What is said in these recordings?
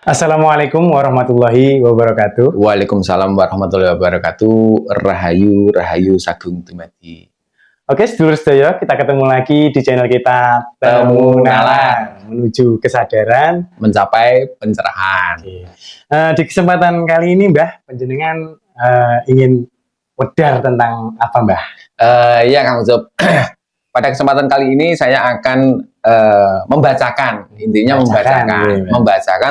Assalamualaikum warahmatullahi wabarakatuh. Waalaikumsalam warahmatullahi wabarakatuh. Rahayu, rahayu sagung dumadi. Oke, sedulur sedaya, kita ketemu lagi di channel kita Temu Nalar menuju kesadaran, mencapai pencerahan. Di kesempatan kali ini, Mbah, panjenengan ingin wedar tentang apa, Mbah? Ya, Kang Ucup. Pada kesempatan kali ini saya akan membacakan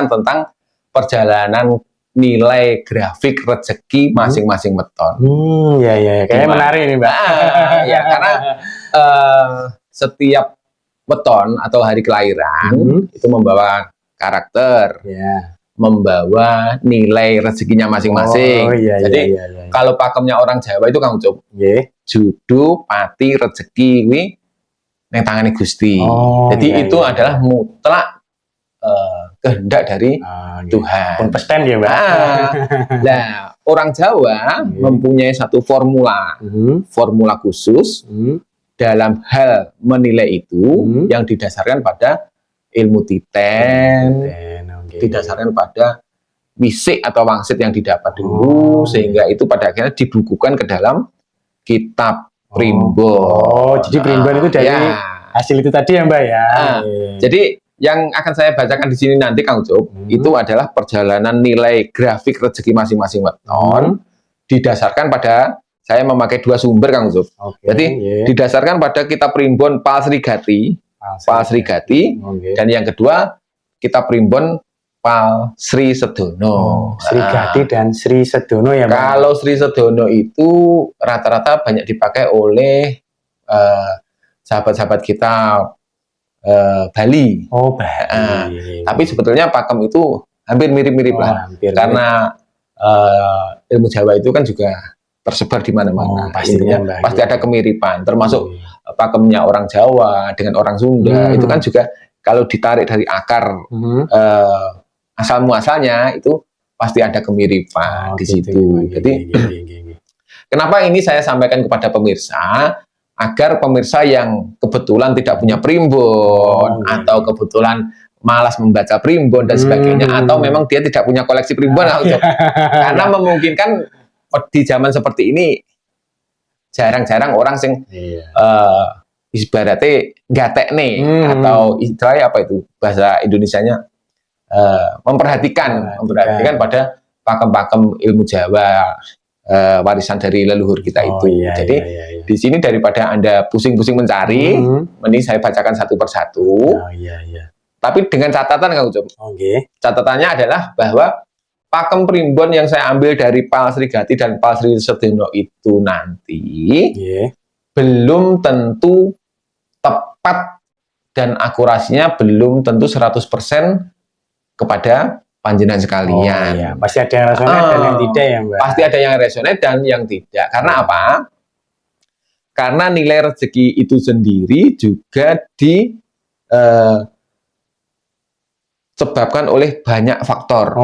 tentang perjalanan nilai grafik rezeki masing-masing weton. Ya, kayaknya menarik ini, Mbak. Ya, karena setiap weton atau hari kelahiran itu membawa karakter, membawa nilai rezekinya masing-masing. Jadi kalau pakemnya orang Jawa itu Kang Ucup, judu, pati, rezeki, neng tangane Gusti. Jadi itu adalah mutlak kehendak dari Tuhan. Pun pesten ya, Mbak. Nah, orang Jawa mempunyai satu formula khusus dalam hal menilai itu yang didasarkan pada ilmu titen, didasarkan pada wisik atau wangsit yang didapat dulu, sehingga itu pada akhirnya dibukukan ke dalam kitab primbon. Jadi primbon itu dari hasil itu tadi ya, Mbak ya. Jadi yang akan saya bacakan di sini nanti Kang Ucup, itu adalah perjalanan nilai grafik rezeki masing-masing weton didasarkan pada, saya memakai dua sumber Kang Ucup. Jadi didasarkan pada kitab primbon Pal Sri Gati, dan yang kedua kitab primbon Pal Sri Sedono. Sri Gati dan Sri Sedono ya, Mbak. Kalau Sri Sedono itu rata-rata banyak dipakai oleh sahabat-sahabat kita Bali. Bali. Tapi sebetulnya pakem itu hampir mirip-mirip lah. Karena ilmu Jawa itu kan juga tersebar di mana-mana. Pasti ada kemiripan. Termasuk pakemnya orang Jawa dengan orang Sunda itu kan juga kalau ditarik dari akar asal muasalnya itu pasti ada kemiripan di situ. Jadi kenapa ini saya sampaikan kepada pemirsa? Agar pemirsa yang kebetulan tidak punya primbon atau kebetulan malas membaca primbon dan sebagainya, atau memang dia tidak punya koleksi primbon, karena memungkinkan di zaman seperti ini jarang-jarang orang sing ibaratnya gatek nih, atau istilahnya apa itu bahasa Indonesianya, memperhatikan pada pakem-pakem ilmu Jawa, warisan dari leluhur kita itu. Jadi di sini daripada Anda pusing-pusing mencari, mending saya bacakan satu persatu. Tapi dengan catatan Kang Ucup. Catatannya adalah bahwa pakem primbon yang saya ambil dari Pal Sri Gati dan Pal Sri Sedono itu nanti belum tentu tepat dan akurasinya belum tentu 100% kepada panjenengan sekalian. Pasti ada yang resonate dan yang tidak ya, Mbak. Pasti ada yang resonate dan yang tidak. Karena apa? Karena nilai rezeki itu sendiri juga disebabkan oleh banyak faktor.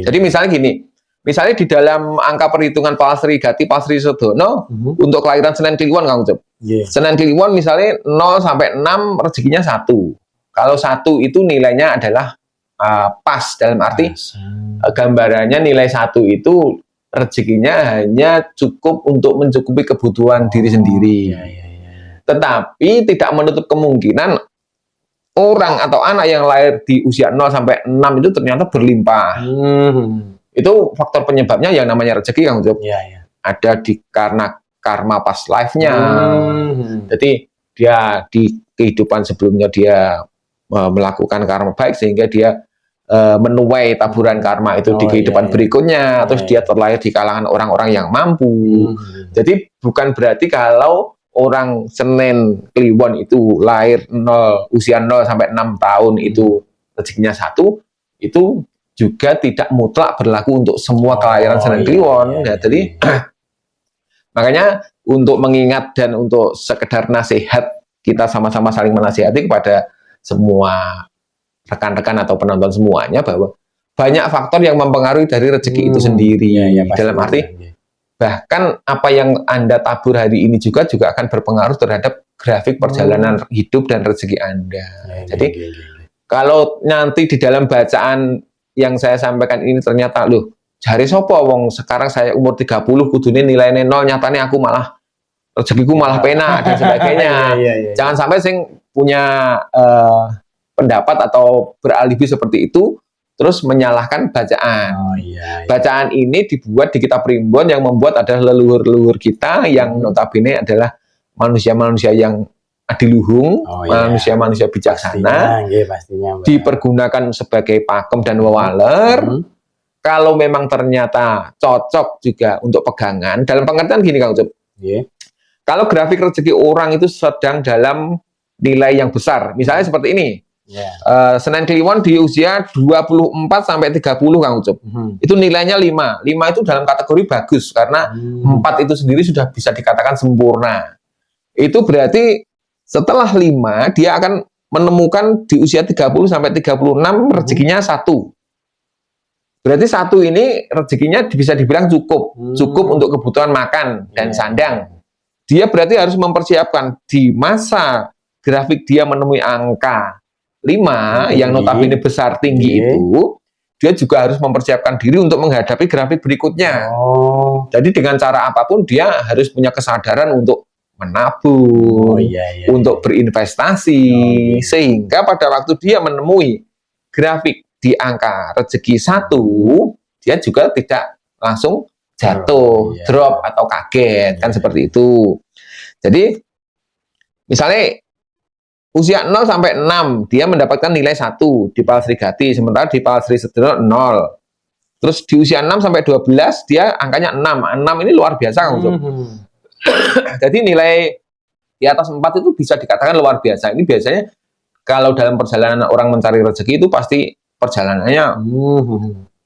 Jadi misalnya gini, misalnya di dalam angka perhitungan Pal Sri Gati, Pal Sri Sedono, untuk kelahiran Senen Kliwon Kang Ucup. Senen Kliwon misalnya 0 sampai 6 rezekinya 1. Kalau 1 itu nilainya adalah pas, dalam arti gambarannya nilai 1 itu rezekinya hanya cukup untuk mencukupi kebutuhan diri sendiri. Tetapi tidak menutup kemungkinan orang atau anak yang lahir di usia 0 sampai 6 itu ternyata berlimpah. Itu faktor penyebabnya yang namanya rezeki Kang Ucup. Ada karena karma past life-nya. Jadi dia di kehidupan sebelumnya dia melakukan karma baik sehingga dia menuai taburan karma itu di kehidupan berikutnya, terus dia terlahir di kalangan orang-orang yang mampu. Jadi bukan berarti kalau orang Senen Kliwon itu lahir usia 0 sampai 6 tahun itu rezekinya 1, itu juga tidak mutlak berlaku untuk semua kelahiran Senen Kliwon. Jadi makanya untuk mengingat dan untuk sekedar nasihat, kita sama-sama saling menasihati kepada semua rekan-rekan atau penonton semuanya, bahwa banyak faktor yang mempengaruhi dari rezeki itu sendiri. Dalam arti bahkan apa yang Anda tabur hari ini juga akan berpengaruh terhadap grafik perjalanan hidup dan rezeki Anda. Jadi kalau nanti di dalam bacaan yang saya sampaikan ini ternyata loh, jari sopo wong sekarang saya umur 30 kudune nilainya 0, nyatanya aku malah rezekiku malah penak dan sebagainya. Jangan sampai sing punya pendapat atau beralibi seperti itu terus menyalahkan bacaan. Bacaan ini dibuat di kitab Primbon, yang membuat adalah leluhur-leluhur kita yang notabene adalah manusia-manusia yang adiluhung, manusia-manusia bijaksana, pastinya, dipergunakan sebagai pakem dan wewaler. Kalau memang ternyata cocok juga untuk pegangan, dalam pengertian gini Kang Ucup, kalau grafik rezeki orang itu sedang dalam nilai yang besar, misalnya seperti ini, Senen Kliwon di usia 24 sampai 30 Kang Ucup, itu nilainya 5 itu dalam kategori bagus, karena 4 itu sendiri sudah bisa dikatakan sempurna. Itu berarti setelah 5 dia akan menemukan di usia 30 sampai 36 rezekinya 1. Berarti 1 ini rezekinya bisa dibilang cukup untuk kebutuhan makan dan sandang. Dia berarti harus mempersiapkan di masa grafik dia menemui angka 5 yang notabene besar tinggi itu, dia juga harus mempersiapkan diri untuk menghadapi grafik berikutnya. Jadi dengan cara apapun dia harus punya kesadaran untuk menabung, untuk berinvestasi, sehingga pada waktu dia menemui grafik di angka rezeki 1, dia juga tidak langsung jatuh, drop atau kaget, kan seperti itu. Jadi misalnya usia 0 sampai 6 dia mendapatkan nilai 1 di Palsri Gati, sementara di Palsri Sedono 0. Terus di usia 6 sampai 12 dia angkanya 6 ini luar biasa Kang Ucup. Jadi nilai di atas 4 itu bisa dikatakan luar biasa. Ini biasanya kalau dalam perjalanan orang mencari rezeki itu pasti perjalanannya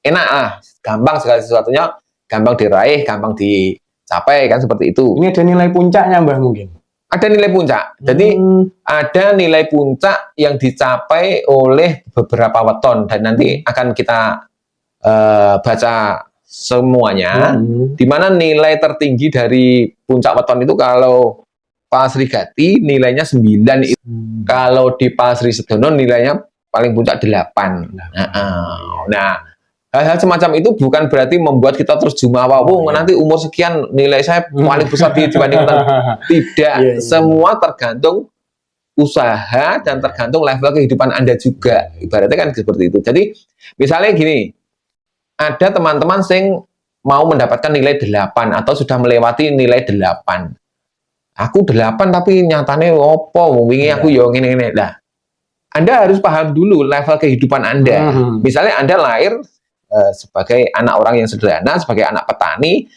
enak lah, gampang, segala sesuatunya gampang diraih, gampang dicapai, kan seperti itu. Ini ada nilai puncaknya Mbah mungkin? Ada nilai puncak. Jadi ada nilai puncak yang dicapai oleh beberapa weton, dan nanti akan kita baca semuanya, di mana nilai tertinggi dari puncak weton itu kalau Palsri Gati nilainya 9, kalau di Palsri Sedono nilainya paling puncak 8. Nah, hal-hal semacam itu bukan berarti membuat kita terus jumawa, nanti umur sekian nilai saya paling besar dibandingkan. Tidak, semua tergantung usaha dan tergantung level kehidupan Anda juga. Ibaratnya kan seperti itu. Jadi misalnya gini, ada teman-teman yang mau mendapatkan nilai 8 atau sudah melewati nilai 8. Aku 8 tapi nyatanya opo, wingi aku yo ngene-ngene. Nah, Anda harus paham dulu level kehidupan Anda. Misalnya Anda lahir sebagai anak orang yang sederhana, sebagai anak petani,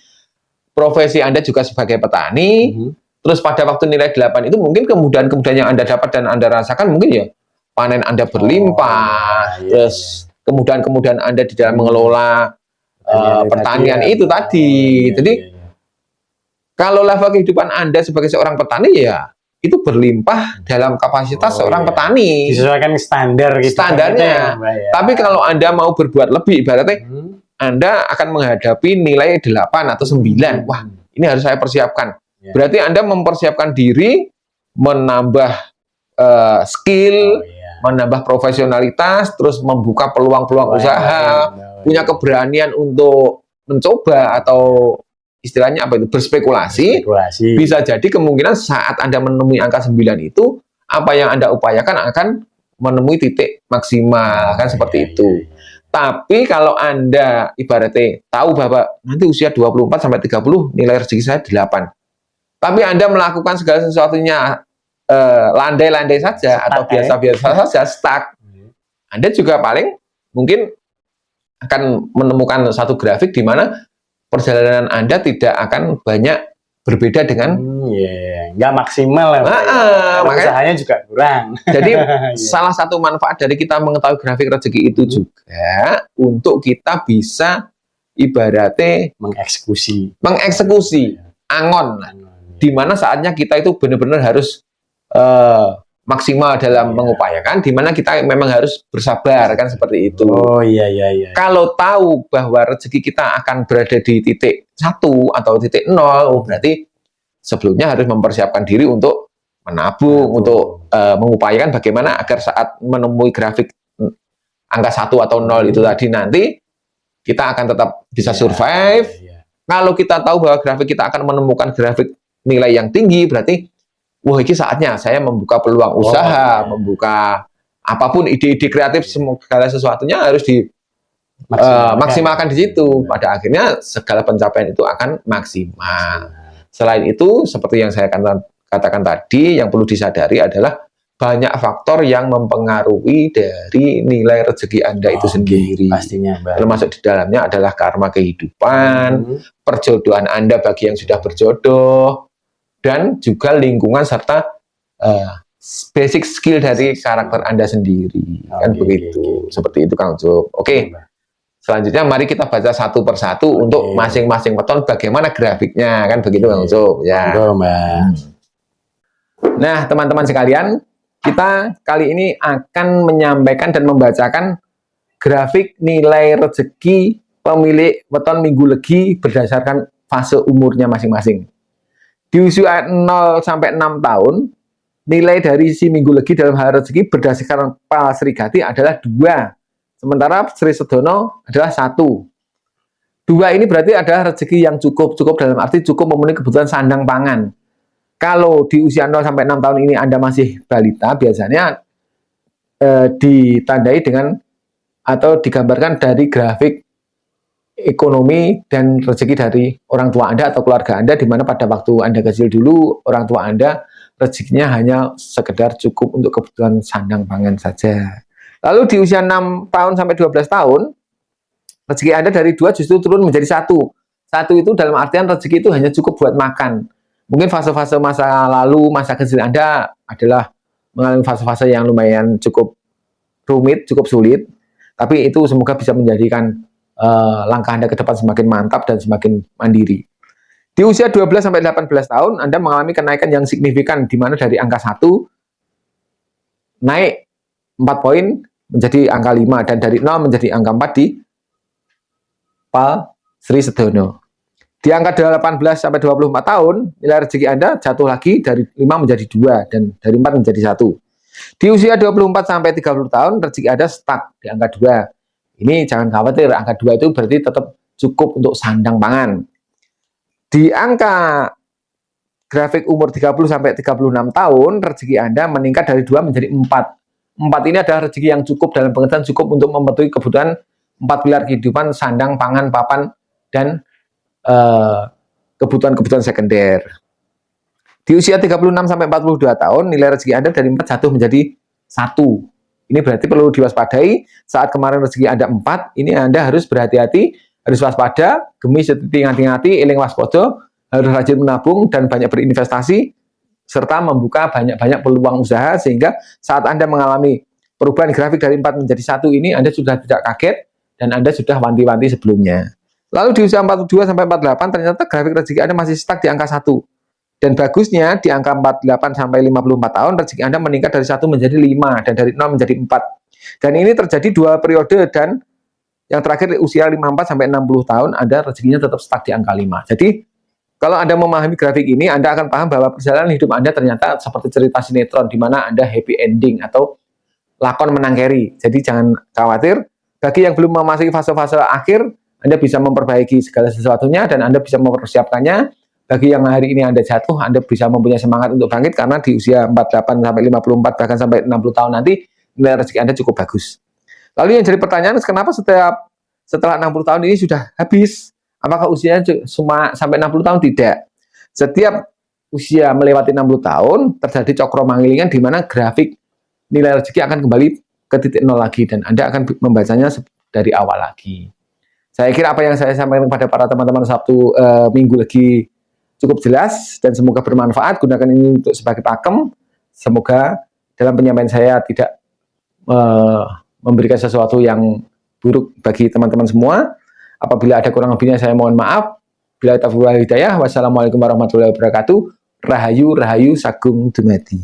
profesi Anda juga sebagai petani, terus pada waktu nilai 8 itu mungkin kemudahan-kemudahan yang Anda dapat dan Anda rasakan mungkin ya panen Anda berlimpah, terus kemudahan-kemudahan Anda di dalam mengelola pertanian itu tadi. Jadi kalau level kehidupan Anda sebagai seorang petani ya itu berlimpah dalam kapasitas seorang petani. Disesuaikan standar gitu. Standarnya. Tapi kalau Anda mau berbuat lebih, ibaratnya Anda akan menghadapi nilai 8 atau 9. Wah, ini harus saya persiapkan. Berarti Anda mempersiapkan diri, menambah skill, menambah profesionalitas, terus membuka peluang-peluang usaha, punya keberanian untuk mencoba atau istilahnya apa itu, berspekulasi. Bisa jadi kemungkinan saat Anda menemui angka 9 itu, apa yang Anda upayakan akan menemui titik maksimal, kan seperti itu. Tapi kalau Anda ibaratnya tahu bahwa nanti usia 24 sampai 30 nilai rezeki saya 8. Tapi Anda melakukan segala sesuatunya landai-landai saja atau biasa-biasa saja, stuck. Anda juga paling mungkin akan menemukan satu grafik di mana perjalanan Anda tidak akan banyak berbeda dengan nggak maksimal ya. Makanya usahanya juga kurang. Jadi salah satu manfaat dari kita mengetahui grafik rezeki itu juga untuk kita bisa ibaratnya mengeksekusi angon, di mana saatnya kita itu benar-benar harus maksimal dalam mengupayakan, di mana kita memang harus bersabar, kan seperti itu. Kalau tahu bahwa rezeki kita akan berada di titik 1 atau titik 0, berarti sebelumnya harus mempersiapkan diri untuk menabung, untuk mengupayakan bagaimana agar saat menemui grafik angka 1 atau 0 itu tadi, nanti kita akan tetap bisa survive. Kalau kita tahu bahwa grafik kita akan menemukan grafik nilai yang tinggi, berarti wah, ini saatnya saya membuka peluang usaha, membuka apapun ide-ide kreatif, segala sesuatunya harus dimaksimalkan di situ. Pada akhirnya segala pencapaian itu akan maksimal. Selain itu, seperti yang saya katakan tadi, yang perlu disadari adalah banyak faktor yang mempengaruhi dari nilai rezeki Anda itu sendiri. Pastinya, termasuk di dalamnya adalah karma kehidupan, perjodohan Anda bagi yang sudah berjodoh, dan juga lingkungan serta basic skill dari karakter Anda sendiri. Kan begitu. Seperti itu, Kang Ucup. Oke. Selanjutnya mari kita baca satu persatu untuk masing-masing weton bagaimana grafiknya, kan begitu, Kang Ucup. Ya. Nah, teman-teman sekalian, kita kali ini akan menyampaikan dan membacakan grafik nilai rezeki pemilik weton Minggu Legi berdasarkan fase umurnya masing-masing. Di usia 0 sampai 6 tahun, nilai dari si Minggu Legi dalam hal rezeki berdasarkan Pal Sri Gati adalah 2. Sementara Sri Sedono adalah 1. 2 ini berarti adalah rezeki yang cukup dalam arti cukup memenuhi kebutuhan sandang pangan. Kalau di usia 0 sampai 6 tahun ini Anda masih balita, biasanya ditandai dengan atau digambarkan dari grafik ekonomi dan rezeki dari orang tua Anda atau keluarga Anda, di mana pada waktu Anda kecil dulu, orang tua Anda rezekinya hanya sekedar cukup untuk kebutuhan sandang pangan saja. Lalu di usia 6 tahun sampai 12 tahun, rezeki Anda dari 2 justru turun menjadi 1. 1 itu dalam artian rezeki itu hanya cukup buat makan. Mungkin fase-fase masa lalu, masa kecil Anda adalah mengalami fase-fase yang lumayan cukup rumit, cukup sulit. Tapi itu semoga bisa menjadikan langkah Anda ke depan semakin mantap dan semakin mandiri. Di usia 12 sampai 18 tahun, Anda mengalami kenaikan yang signifikan, di mana dari angka 1 naik 4 poin menjadi angka 5, dan dari 0 menjadi angka 4 di Pal Sri Sedono. Di angka 18 sampai 24 tahun, nilai rezeki Anda jatuh lagi dari 5 menjadi 2, dan dari 4 menjadi 1. Di usia 24 sampai 30 tahun, rezeki Anda stuck di angka 2. Ini jangan khawatir, angka 2 itu berarti tetap cukup untuk sandang pangan. Di angka grafik umur 30 sampai 36 tahun, rezeki Anda meningkat dari 2 menjadi 4. 4 ini adalah rezeki yang cukup dalam pengertian cukup untuk memenuhi kebutuhan 4 pilar kehidupan, sandang, pangan, papan, dan kebutuhan-kebutuhan sekunder. Di usia 36 sampai 42 tahun, nilai rezeki Anda dari 4 jatuh menjadi 1. Ini berarti perlu diwaspadai. Saat kemarin rezeki Anda 4, ini Anda harus berhati-hati, harus waspada, gemis setiti ngati-ngati, eling waspada, harus rajin menabung dan banyak berinvestasi, serta membuka banyak-banyak peluang usaha, sehingga saat Anda mengalami perubahan grafik dari 4 menjadi 1 ini, Anda sudah tidak kaget dan Anda sudah wanti-wanti sebelumnya. Lalu di usia 42 sampai 48 ternyata grafik rezeki Anda masih stuck di angka 1. Dan bagusnya di angka 48 sampai 54 tahun rezeki Anda meningkat dari 1 menjadi 5 dan dari 0 menjadi 4. Dan ini terjadi 2 periode, dan yang terakhir di usia 54 sampai 60 tahun Anda rezekinya tetap stuck di angka 5. Jadi kalau Anda memahami grafik ini, Anda akan paham bahwa perjalanan hidup Anda ternyata seperti cerita sinetron di mana Anda happy ending atau lakon menang keri. Jadi jangan khawatir, bagi yang belum memasuki fase-fase akhir, Anda bisa memperbaiki segala sesuatunya dan Anda bisa mempersiapkannya. Bagi yang hari ini Anda jatuh, Anda bisa mempunyai semangat untuk bangkit karena di usia 48 sampai 54 bahkan sampai 60 tahun nanti nilai rezeki Anda cukup bagus. Lalu yang jadi pertanyaan, kenapa setelah 60 tahun ini sudah habis? Apakah usianya cuma sampai 60 tahun? Tidak. Setiap usia melewati 60 tahun terjadi cokro mangilingan di mana grafik nilai rezeki akan kembali ke titik nol lagi dan Anda akan membacanya dari awal lagi. Saya kira apa yang saya sampaikan kepada para teman-teman Sabtu Minggu Legi cukup jelas dan semoga bermanfaat. Gunakan ini untuk sebagai pakem. Semoga dalam penyampaian saya tidak memberikan sesuatu yang buruk bagi teman-teman semua. Apabila ada kurang lebihnya saya mohon maaf. Bila taufiq wal hidayah. Wassalamualaikum warahmatullahi wabarakatuh. Rahayu Sagung Dumadi.